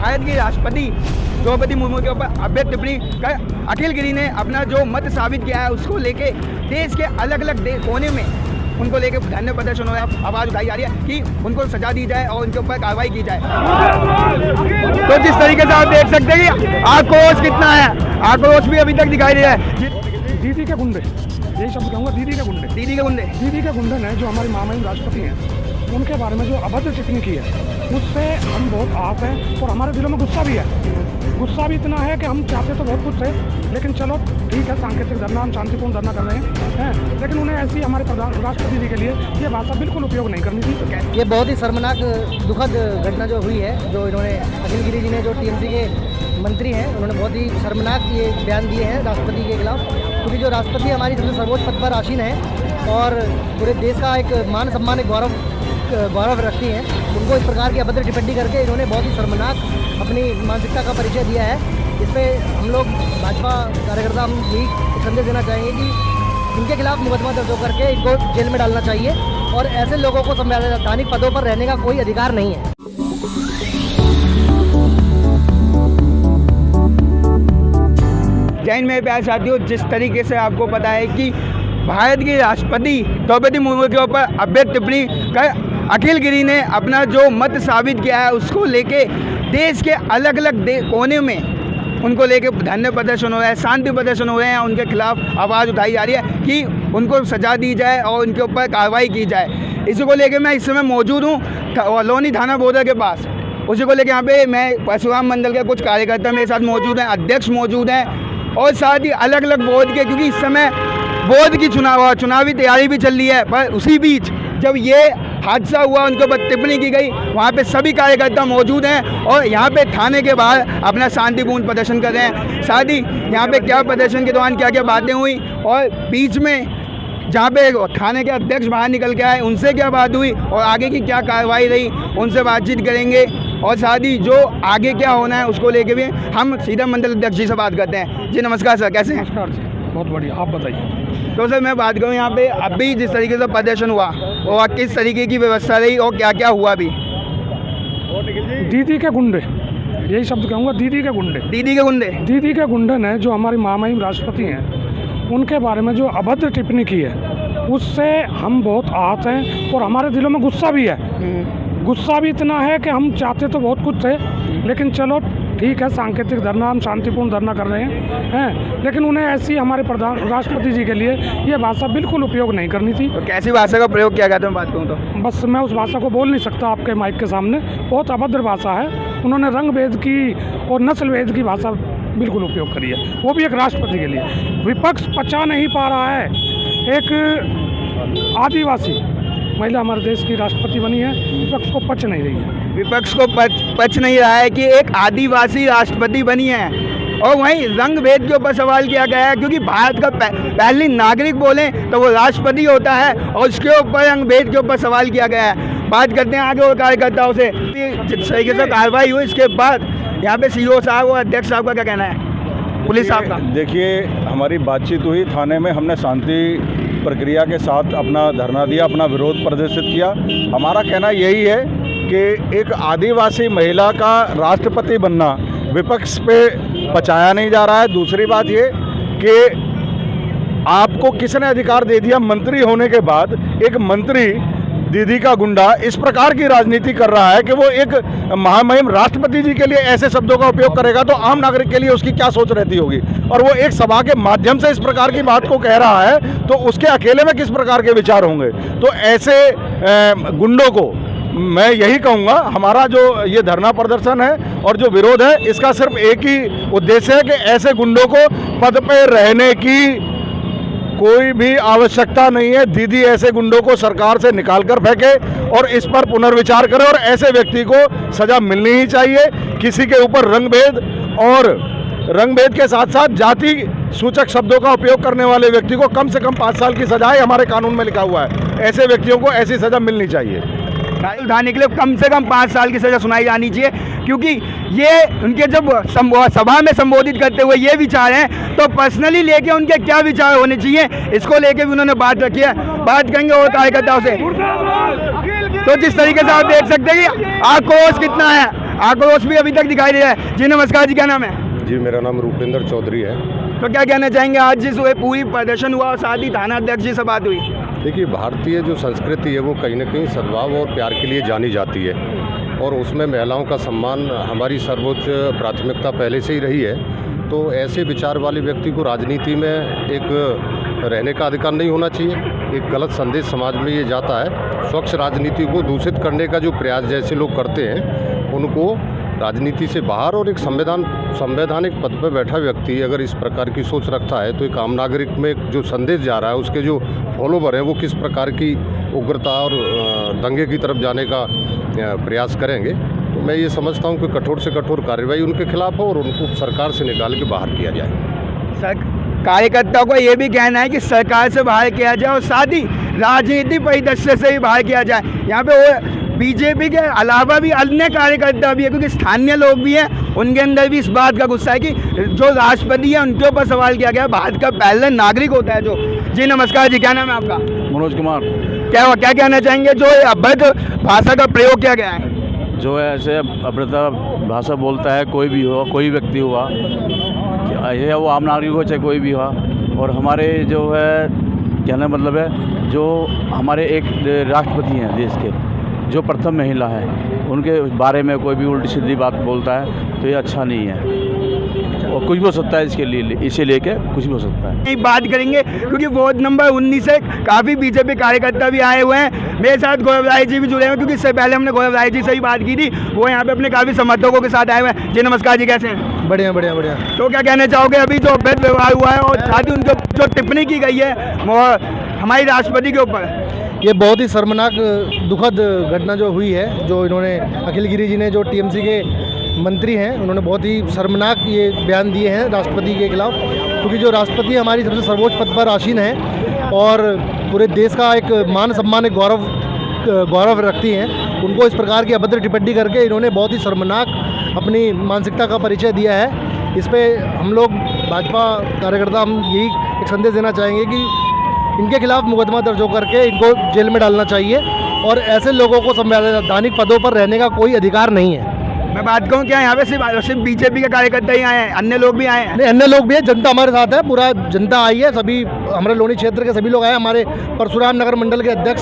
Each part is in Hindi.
भारत के राष्ट्रपति द्रौपदी मुर्मू के ऊपर अभद्र टिप्पणी कर अखिल गिरी ने अपना जो मत साबित किया है उसको लेके देश के अलग अलग कोने में उनको लेके धरने प्रदर्शन हो रहा है, आवाज़ उठाई जा रही है कि उनको सजा दी जाए और उनके ऊपर कार्रवाई की जाए। तो जिस तरीके से आप देख सकते हैं कि आक्रोश कितना है, आक्रोश भी अभी तक दिखाई दे रहा है। दीदी के गुंडे, यही शब्द कहूँगा, दीदी के गुंडे। दीदी के गुंडे, दीदी के गुंडे ने जो हमारी महामहिम राष्ट्रपति हैं उनके बारे में जो अभद्र टिप्पणी की है उससे हम बहुत आहत हैं और हमारे दिलों में गुस्सा भी है। गुस्सा भी इतना है कि हम चाहते तो बहुत कुछ थे, लेकिन चलो ठीक है, सांकेतिक धरना, हम शांतिपूर्ण धरना कर रहे हैं, लेकिन उन्हें ऐसी हमारे राष्ट्रपति जी के लिए ये भाषा बिल्कुल उपयोग नहीं करनी थी। ये बहुत ही शर्मनाक दुखद घटना जो हुई है, जो इन्होंने अखिल गिरी जी ने, जो टीएमसी के मंत्री हैं, उन्होंने बहुत ही शर्मनाक ये बयान दिए हैं राष्ट्रपति के खिलाफ, क्योंकि जो राष्ट्रपति हमारी सबसे सर्वोच्च पद पर आसीन है और पूरे देश का एक मान सम्मान, एक गौरव रखती हैं, उनको इस प्रकार की अभद्र टिप्पणी करके इन्होंने बहुत ही शर्मनाक अपनी मानसिकता का परिचय दिया है। इस पर हम लोग भाजपा कार्यकर्ता हम यही संदेश देना चाहेंगे कि इनके खिलाफ मुकदमा दर्ज करके इनको जेल में डालना चाहिए और ऐसे लोगों को संवैधानिक पदों पर रहने का कोई अधिकार नहीं है। जैन में प्यारे साथियों, जिस तरीके से आपको पता है कि भारत की राष्ट्रपति द्रौपदी मुर्मू के ऊपर अभद्र टिप्पणी कर अखिल गिरी ने अपना जो मत साबित किया है उसको लेके देश के अलग अलग कोने में उनको लेके धरने प्रदर्शन हो रहा है, शांति प्रदर्शन हो रहे हैं, उनके खिलाफ आवाज़ उठाई जा रही है कि उनको सजा दी जाए और उनके ऊपर कार्रवाई की जाए। इसी को लेके मैं इस समय मौजूद हूँ लोनी थाना बॉर्डर के पास। उसी को लेके यहाँ पे मैं परशुराम मंडल के कुछ कार्यकर्ता मेरे साथ मौजूद हैं, अध्यक्ष मौजूद हैं और साथ ही अलग अलग बोर्ड के, क्योंकि इस समय बोर्ड की चुनावी तैयारी भी चल रही है। पर उसी बीच जब ये हादसा हुआ, उनके ऊपर टिप्पणी की गई, वहाँ पे सभी कार्यकर्ता मौजूद हैं और यहाँ पे थाने के बाहर अपना शांतिपूर्ण प्रदर्शन कर रहे हैं। साथ ही यहाँ पे क्या प्रदर्शन के दौरान क्या क्या बातें हुई और बीच में जहाँ पे थाने के अध्यक्ष बाहर निकल के आए उनसे क्या बात हुई और आगे की क्या कार्रवाई रही, उनसे बातचीत करेंगे। और साथ ही जो आगे क्या होना है उसको लेके भी हम सीधा मंडल अध्यक्ष जी से बात करते हैं। जी नमस्कार सर, कैसे हैं? नमस्कार जी, बहुत बढ़िया, आप बताइए। तो सर मैं बात करूँ यहाँ पे अभी जिस तरीके से प्रदर्शन हुआ और किस तरीके की व्यवस्था रही और क्या क्या हुआ अभी? दीदी के गुंडे, यही शब्द कहूँगा, दीदी के गुंडे। दीदी के गुंडे, दीदी के गुंडे ने जो हमारी महामहिम राष्ट्रपति हैं उनके बारे में जो अभद्र टिप्पणी की है उससे हम बहुत आहत हैं और हमारे दिलों में गुस्सा भी है। गुस्सा भी इतना है कि हम चाहते तो बहुत कुछ थे, लेकिन चलो ठीक है, सांकेतिक धरना, हम शांतिपूर्ण धरना कर रहे हैं, लेकिन उन्हें ऐसी हमारे राष्ट्रपति जी के लिए ये भाषा बिल्कुल उपयोग नहीं करनी थी। तो कैसी भाषा का प्रयोग किया गया था, मैं बात करूँ तो? बस मैं उस भाषा को बोल नहीं सकता आपके माइक के सामने, बहुत अभद्र भाषा है। उन्होंने रंग भेद की और नस्ल भेद की भाषा बिल्कुल उपयोग करी है, वो भी एक राष्ट्रपति के लिए। विपक्ष पचा नहीं पा रहा है, एक आदिवासी महिला हमारे देश की राष्ट्रपति बनी है, विपक्ष को पच नहीं रही है। विपक्ष को पच नहीं रहा है कि एक आदिवासी राष्ट्रपति बनी है। और वहीं रंग भेद के ऊपर सवाल किया गया है, क्योंकि भारत का पहली नागरिक बोले तो वो राष्ट्रपति होता है और उसके ऊपर रंग भेद के ऊपर सवाल किया गया है। बात करते हैं आगे और कार्यकर्ताओं से, जिस तरीके से कार्रवाई हुई इसके बाद यहाँ पे सीओ साहब और अध्यक्ष साहब का क्या कहना है, पुलिस साहब का? देखिए, हमारी बातचीत हुई थाने में, हमने शांति प्रक्रिया के साथ अपना धरना दिया, अपना विरोध प्रदर्शित किया। हमारा कहना यही है कि एक आदिवासी महिला का राष्ट्रपति बनना विपक्ष पे पचाया नहीं जा रहा है। दूसरी बात ये कि आपको किसने अधिकार दे दिया मंत्री होने के बाद, एक मंत्री दीदी का गुंडा इस प्रकार की राजनीति कर रहा है कि वो एक महामहिम राष्ट्रपति जी के लिए ऐसे शब्दों का उपयोग करेगा, तो आम नागरिक के लिए उसकी क्या सोच रहती होगी। और वो एक सभा के माध्यम से इस प्रकार की बात को कह रहा है, तो उसके अकेले में किस प्रकार के विचार होंगे। तो ऐसे गुंडों को मैं यही कहूँगा, हमारा जो ये धरना प्रदर्शन है और जो विरोध है, इसका सिर्फ एक ही उद्देश्य है कि ऐसे गुंडों को पद पे रहने की कोई भी आवश्यकता नहीं है। दीदी ऐसे गुंडों को सरकार से निकाल कर फेंके और इस पर पुनर्विचार करे और ऐसे व्यक्ति को सजा मिलनी ही चाहिए। किसी के ऊपर रंग भेद के साथ साथ जाति सूचक शब्दों का उपयोग करने वाले व्यक्ति को कम से कम 5 साल की सजा हमारे कानून में लिखा हुआ है। ऐसे व्यक्तियों को ऐसी सजा मिलनी चाहिए। उठाने के लिए कम से कम 5 साल की सजा सुनाई जानी चाहिए, क्योंकि ये उनके जब सभा में संबोधित करते हुए ये विचार हैं, तो पर्सनली लेके उनके क्या विचार होने चाहिए, इसको लेके भी उन्होंने बात रखी है। बात करेंगे और कार्यकर्ताओं से। तो जिस तरीके से आप देख सकते हैं कि आक्रोश कितना है, आक्रोश भी अभी तक दिखाई दे रहा है। जी नमस्कार जी, क्या नाम है? जी मेरा नाम रूपेंद्र चौधरी है। तो क्या कहना चाहेंगे, आज जिस हुए पूरी प्रदर्शन हुआ और साथ ही थाना अध्यक्ष जी से बात हुई? देखिए, भारतीय जो संस्कृति है वो कहीं ना कहीं सद्भाव और प्यार के लिए जानी जाती है और उसमें महिलाओं का सम्मान हमारी सर्वोच्च प्राथमिकता पहले से ही रही है। तो ऐसे विचार वाले व्यक्ति को राजनीति में एक रहने का अधिकार नहीं होना चाहिए। एक गलत संदेश समाज में ये जाता है। स्वच्छ राजनीति को दूषित करने का जो प्रयास जैसे लोग करते हैं उनको राजनीति से बाहर, और एक संवैधानिक पद पर बैठा व्यक्ति अगर इस प्रकार की सोच रखता है तो एक आम नागरिक में जो संदेश जा रहा है उसके जो फॉलोवर हैं वो किस प्रकार की उग्रता और दंगे की तरफ जाने का प्रयास करेंगे। तो मैं ये समझता हूँ कि कठोर से कठोर कार्रवाई उनके खिलाफ हो और उनको सरकार से निकाल के बाहर किया जाए। कार्यकर्ताओं को ये भी कहना है कि सरकार से बाहर किया जाए और साथ ही राजनीति परिदृश्य से भी बाहर किया जाए। यहाँ पे वो बीजेपी के अलावा भी अन्य कार्यकर्ता भी है, क्योंकि स्थानीय लोग भी हैं, उनके अंदर भी इस बात का गुस्सा है कि जो राष्ट्रपति है उनके ऊपर सवाल किया गया। भारत का पहला नागरिक होता है जो। जी नमस्कार जी, क्या नाम है आपका? मनोज कुमार। क्या कहना चाहेंगे जो अभद्र भाषा का प्रयोग किया गया है? जो है ऐसे अभद्र भाषा बोलता है, कोई भी हो, कोई व्यक्ति हुआ, चाहे वो आम नागरिक हो चाहे कोई भी हुआ, और हमारे जो है कहने मतलब है जो हमारे एक राष्ट्रपति हैं देश के, जो प्रथम महिला है, उनके बारे में कोई भी उल्टी सीधी बात बोलता है तो ये अच्छा नहीं है और कुछ भी हो सकता है इसके लिए, इसे लेके कुछ भी हो सकता है। बात करेंगे क्योंकि वार्ड नंबर 19 से काफ़ी बीजेपी कार्यकर्ता भी आए हुए हैं। मेरे साथ गौरव राय जी भी जुड़े हुए हैं, क्योंकि इससे पहले हमने गौरव राय जी से ही बात की थी, वो यहाँ पे अपने काफ़ी समर्थकों के साथ आए हुए हैं। जी नमस्कार जी, कैसे हैं? बढ़िया बढ़िया बढ़िया। तो क्या कहना चाहोगे अभी जो अवैध व्यवहार हुआ है और साथ ही उनको जो टिप्पणी की गई है हमारी राष्ट्रपति के ऊपर? ये बहुत ही शर्मनाक दुखद घटना जो हुई है, जो इन्होंने अखिल गिरी जी ने, जो टीएमसी के मंत्री हैं, उन्होंने बहुत ही शर्मनाक ये बयान दिए हैं राष्ट्रपति के खिलाफ। क्योंकि जो राष्ट्रपति हमारी सबसे सर्वोच्च पद पर आसीन है और पूरे देश का एक मान सम्मान, एक गौरव रखती हैं, उनको इस प्रकार की अभद्र टिप्पणी करके इन्होंने बहुत ही शर्मनाक अपनी मानसिकता का परिचय दिया है। इस पर हम लोग भाजपा कार्यकर्ता हम यही एक संदेश देना चाहेंगे कि इनके खिलाफ मुकदमा दर्ज होकर के इनको जेल में डालना चाहिए और ऐसे लोगों को संवैधानिक पदों पर रहने का कोई अधिकार नहीं है। मैं बात कहूँ क्या यहाँ पे सिर्फ बीजेपी के कार्यकर्ता ही आए हैं, अन्य लोग भी आए हैं? नहीं, अन्य लोग भी हैं, जनता हमारे साथ है, पूरा जनता आई है, सभी हमारे लोनी क्षेत्र के सभी लोग आए। हमारे परशुराम नगर मंडल के अध्यक्ष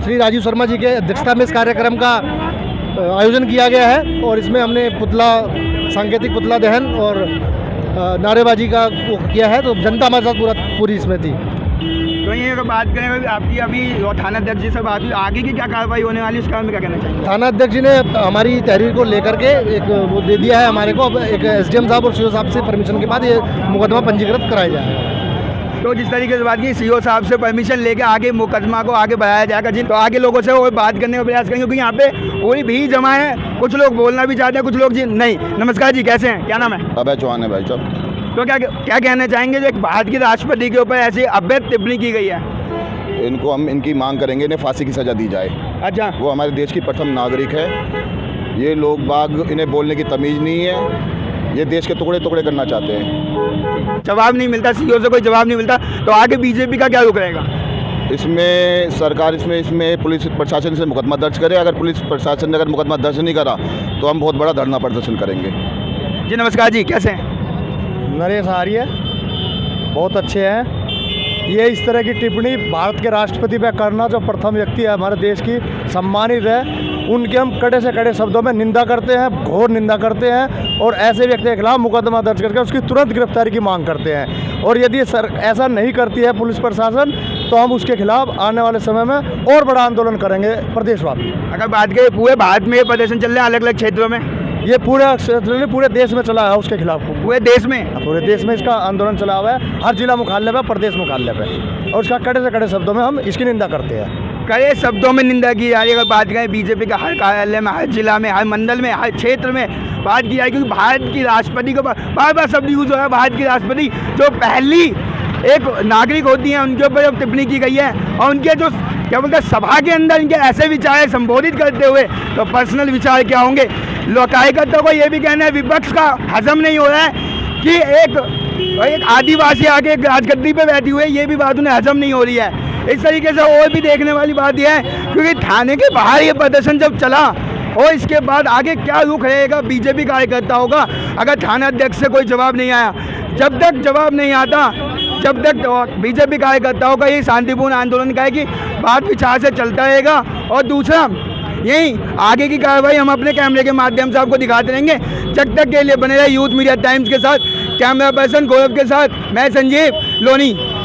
श्री राजीव शर्मा जी के अध्यक्षता में इस कार्यक्रम का आयोजन किया गया है और इसमें हमने सांकेतिक पुतला दहन और नारेबाजी का किया है। तो जनता हमारे साथ पूरी इसमें थी। तो ये अगर बात करें आपकी अभी थाना अध्यक्ष जी से बात हुई, आगे की क्या कार्रवाई होने वाली है उसका में क्या कहना चाहिए? थाना अध्यक्ष जी ने हमारी तहरीर को लेकर के एक वो दे दिया है हमारे को। अब एक एसडीएम साहब और सीओ साहब से परमिशन के बाद ये मुकदमा पंजीकृत कराया जाएगा। तो जिस तरीके से बात की, सीओ साहब से परमिशन लेके आगे मुकदमा को आगे बढ़ाया जाएगा। जी, तो आगे लोगों से वो बात करने का प्रयास करेंगे, क्योंकि यहाँ पे पूरी भीड़ जमा है, कुछ लोग बोलना भी चाहते हैं, कुछ लोग जी नहीं। नमस्कार जी, कैसे हैं, क्या नाम है? अभय चौहान है भाई साहब। तो क्या कहना चाहेंगे जो भारत के राष्ट्रपति के ऊपर ऐसी अवैध टिप्पणी की गई है? इनको हम इनकी मांग करेंगे, इन्हें फांसी की सज़ा दी जाए। अच्छा, वो हमारे देश की प्रथम नागरिक है। ये लोग बाग, इन्हें बोलने की तमीज़ नहीं है, ये देश के टुकड़े टुकड़े करना चाहते हैं। जवाब नहीं मिलता, सीओ से कोई जवाब नहीं मिलता, तो आगे बीजेपी का क्या रुख रहेगा? इसमें सरकार इसमें पुलिस प्रशासन से मुकदमा दर्ज करे। अगर पुलिस प्रशासन ने अगर मुकदमा दर्ज नहीं करा तो हम बहुत बड़ा धरना प्रदर्शन करेंगे। जी नमस्कार जी, कैसे हैं? नरेश आर्य बहुत अच्छे हैं। ये इस तरह की टिप्पणी भारत के राष्ट्रपति पे करना, जो प्रथम व्यक्ति है हमारे देश की, सम्मानित है, उनके हम कड़े से कड़े शब्दों में निंदा करते हैं, घोर निंदा करते हैं और ऐसे व्यक्ति के खिलाफ मुकदमा दर्ज करके उसकी तुरंत गिरफ्तारी की मांग करते हैं। और यदि ऐसा नहीं करती है पुलिस प्रशासन तो हम उसके खिलाफ आने वाले समय में और बड़ा आंदोलन करेंगे प्रदेशव्यापी। अगर बात करें पूरे भारत में ये प्रदर्शन चल रहे हैं अलग अलग क्षेत्रों में, ये पूरे देश में चला है उसके खिलाफ। पूरे देश में इसका आंदोलन चला हुआ है, हर जिला मुख्यालय पे, प्रदेश मुख्यालय पे, और उसका कड़े से कड़े शब्दों में हम इसकी निंदा करते हैं। कड़े शब्दों में निंदा की जा रही है। अगर बात करें बीजेपी का हर कार्यालय में, हर जिला में, हर मंडल में, हर क्षेत्र में बात की जाए, क्योंकि भारत की राष्ट्रपति को बार बार शब्द यूज हो रहा है। भारत की राष्ट्रपति जो पहली एक नागरिक होती हैं, उनके ऊपर जब टिप्पणी की गई है और उनके जो क्या बोलते हैं सभा के अंदर इनके ऐसे विचार संबोधित करते हुए, तो पर्सनल विचार क्या होंगे? कार्यकर्ताओं को ये भी कहना है, विपक्ष का हजम नहीं हो रहा है कि एक आदिवासी आके एक राजगद्दी पे बैठी हुई है, ये भी बात उन्हें हजम नहीं हो रही है। इस तरीके से और भी देखने वाली बात यह है, क्योंकि थाने के बाहर ये प्रदर्शन जब चला और इसके बाद आगे क्या रुख रहेगा बीजेपी कार्यकर्ताओं का अगर थाना अध्यक्ष से कोई जवाब नहीं आया। जब तक जवाब नहीं आता, जब तक बीजेपी कार्यकर्ताओं का ये शांतिपूर्ण आंदोलन का है कि बात विचार से चलता रहेगा। और दूसरा यही आगे की कार्रवाई हम अपने कैमरे के माध्यम से आपको दिखाते रहेंगे। जब तक के लिए बने रहे यूथ मीडिया टाइम्स के साथ। कैमरा पर्सन गौरव के साथ मैं संजीव लोनी।